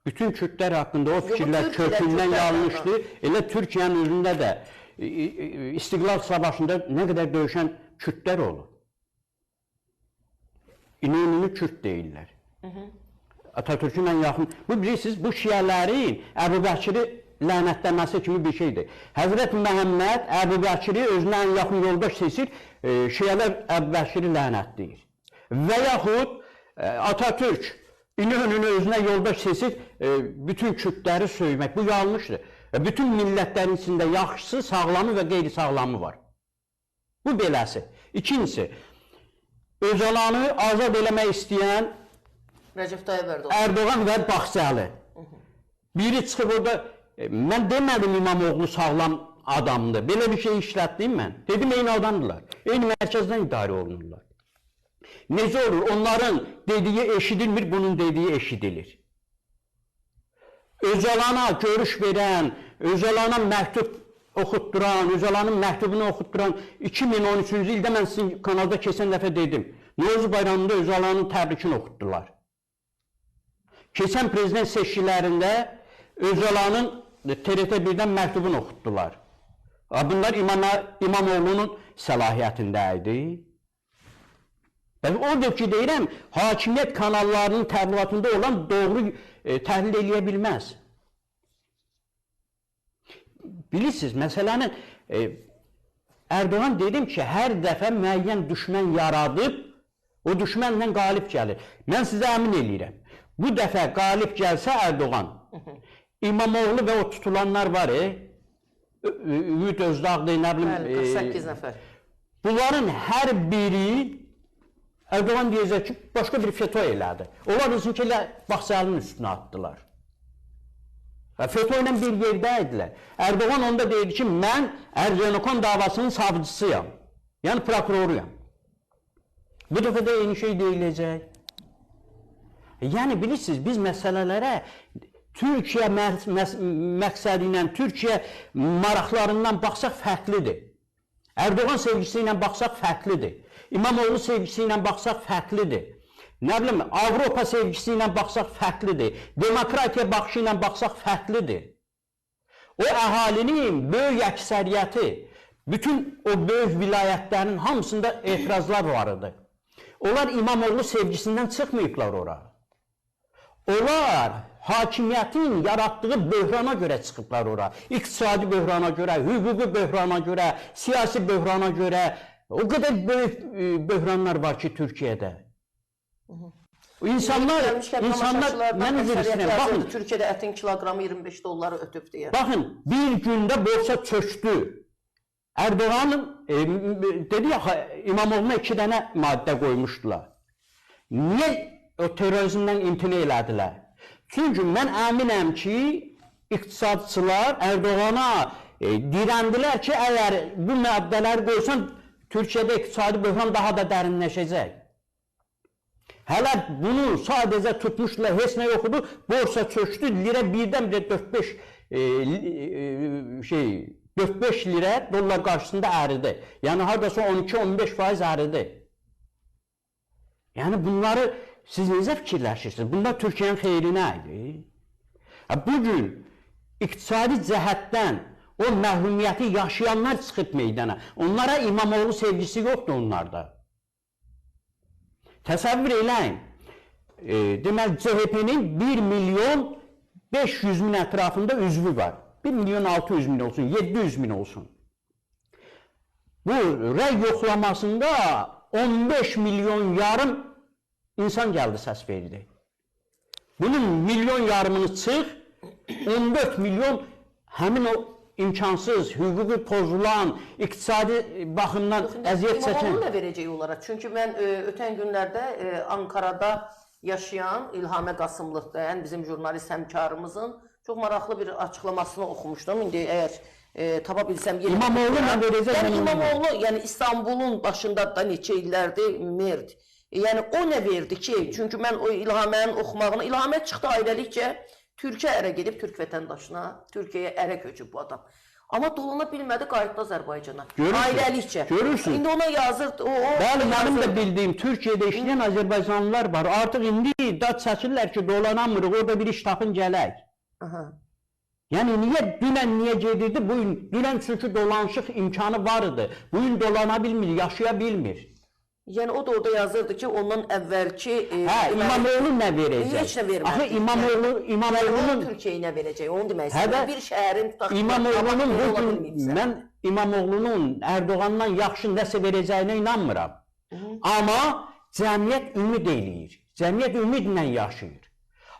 Bütün Kürtlər haqqında o fikirlər kökündən yanlışdır. Elə Türkiyənin özündə də İstiqlal Savaşında nə qədər döyüşən Kürtlər olur. İnönünü Kürt deyirlər. Atatürk'ün yaxın. Bu bilirsiniz, bu şiələrin Əbu Bəkiri lənətlənməsi kimi bir şeydir. Həzrət Məhəmməd Əbu Bəkiri özünə ən yaxın yoldaş seçir, şiələr Əbu Bəkiri lənətləyir. Və yaxud Atatürk İnönünü özünə yoldaş seçir, bütün Kürtləri söymək. Bu yanlışdır. Bütün millətlərin içində yaxşısı, sağlamı və qeyri-sağlamı var. Bu beləsi. İkincisi, Öcalanı azad eləmək istəyən Rəcəb Tayyib Erdoğan və Baxçəli. Biri çıxıb orada, mən demədim İmamoğlu sağlam adamdır. Belə bir şey işlətdim mən. Dedim, eyni adamdırlar. Eyni mərkəzdən idarə olunurlar. Necə olur? Onların dediyi eşidilmir, bunun dediyi eşidilir. Öcalana görüş verən, Öcalana məktub oxutduran, Öcalanın məktubunu oxutduran 2013-cü ildə mən sizin kanalda keçən dəfə dedim. Novruz bayramında Öcalanın təbrikini oxutdular. Keçən prezident seçkilərində Öcalanın TRT1-dən məktubunu oxutdular. Bunlar İmamoğlu'nun səlahiyyətində idi. Odur ki, deyirəm, hakimiyyət kanallarının təbliğatında olan doğru təhlil eləyə bilməz. Bilirsiniz, məsələnin Erdoğan dedim ki, hər dəfə müəyyən düşmən yaradıb, o düşmənlə qalib gəlir. Mən sizə əmin eləyirəm. Bu dəfə qalib gəlsə Erdoğan, İmamoğlu və o tutulanlar var, Ümid Özdağdır, nə bilim, 48 nəfər. Bunların hər biri Erdoğan deyəcək ki, başqa bir FETÖ elədi. Onlar üçün ki, Baxçəlinin üstünə atdılar. FETÖ ilə bir yerdə idilər. Erdoğan onda deyirdi ki, mən Ergenekon davasının savcısıyam. Yəni prokuroruyam. Bu dəfə də eyni şey deyiləcək. Yəni bilirsiniz, biz məsələlərə Türkiyə məqsədi ilə, Türkiyə maraqlarından baxsaq fərqlidir. Erdoğan sevgisi ilə baxsaq fərqlidir. İmamoğlu sevgisi ilə baxsaq fərqlidir. Nə bilim, Avropa sevgisi ilə baxsaq fərqlidir. Demokratiya baxışı ilə baxsaq fərqlidir. O əhalinin böyük əksəriyyəti, bütün o böyük vilayətlərin hamısında etirazlar var idi. Onlar İmamoğlu sevgisindən çıxmayıblar ora. Onlar hakimiyyətin yaratdığı böhrana görə çıxıblar ora. İqtisadi böhrana görə, hüquqi böhrana görə, siyasi böhrana görə. O qədər böyük böhranlar var ki, Türkiyədə. İnsanlar, mən üzr istəyirəm, baxın. Türkiyədə ətin kiloqramı 25 dolları ötüb deyə. Baxın, bir gündə borsa çökdü. Erdoğan'ın, dedi ya, İmamoğlu'na 2 dənə maddə qoymuşdular. Niyə o terrorizmdən imtina elədilər? Çünki mən əminəm ki, iqtisadçılar Erdoğan'a dirəndilər ki, əgər bu maddələri qoysan, Türkiyədə iqtisadi böhran daha da dərinləşəcək. Hələ bunu sadəcə tutmuşdular, heç nə yoxudu, borsa çökdü, lirə birdən-birə 4-5 lirə dollar qarşısında əridi. Yəni, haradasa 12-15% əridi. Yəni, bunları siz necə fikirləşirsiniz? Bunlar Türkiyənin xeyrinə idi. Bugün iqtisadi cəhətdən o məhrumiyyəti yaşayanlar çıxıb meydana. Onlara İmamoğlu sevgisi yoxdur onlarda. Təsəvvür eləyin. Deməli, CHP-nin 1 milyon 500 min ətrafında üzvü var. 1 milyon 600 min olsun, 700 bin olsun. Bu rəy yoxlamasında 15 milyon yarım insan gəldi, səs verdi. Bunun milyon yarımını çıx, 14 milyon həmin o imkansız, hüquqi pozulan, iqtisadi baxımdan əziyyət çəkən. İmamoğlu da verəcək onlara. Çünki mən ötən günlərdə Ankarada yaşayan İlhamə Qasımlıqdan, bizim jurnalist həmkarımızın çox maraqlı bir açıqlamasını oxumuşdum. İndi əgər tapa bilsəm... İmamoğlu nə verəcək? Yəni İmamoğlu, yəni İstanbulun başında da neçə illərdir merd. Yəni o nə verdi ki? Çünki mən o İlhamənin oxumağını... İlhamə çıxdı ailəlikcə Türkiyə ərə gedib Türk vətəndaşına, Türkiyəyə ərə köçüb bu adam. Amma dolana bilmədi, qayıtdı Azərbaycana. Görürsün, Ailəlikcə. görürsün. İndi ona yazırdı. Bəli, mənim də bildiyim Türkiyədə işləyən Azərbaycanlılar var. Artıq indi dad çəkirlər ki, dolanamırıq, orada bir iş tapın gələk. Aha. Yəni dünən niyə gedirdi? Dünən çünki dolanışıq imkanı var idi. Bugün dolana bilmir, yaşaya bilmir. Yəni o da orada yazırdı ki, ondan əvvəlki İmamoğlu nə verəcək? Heç nə vermədi. Axı İmamoğlu'nun Türkiyəyə nə verəcək? Onu demək Hə istəyirəm. də, Bir şəhərin tutaq. İmamoğlu'nun bugün mən İmamoğlu'nun Erdoğan'dan yaxşı nəsə verəcəyinə inanmıram. Amma cəmiyyət ümid eləyir. Cəmiyyət ümidlə yaşayır.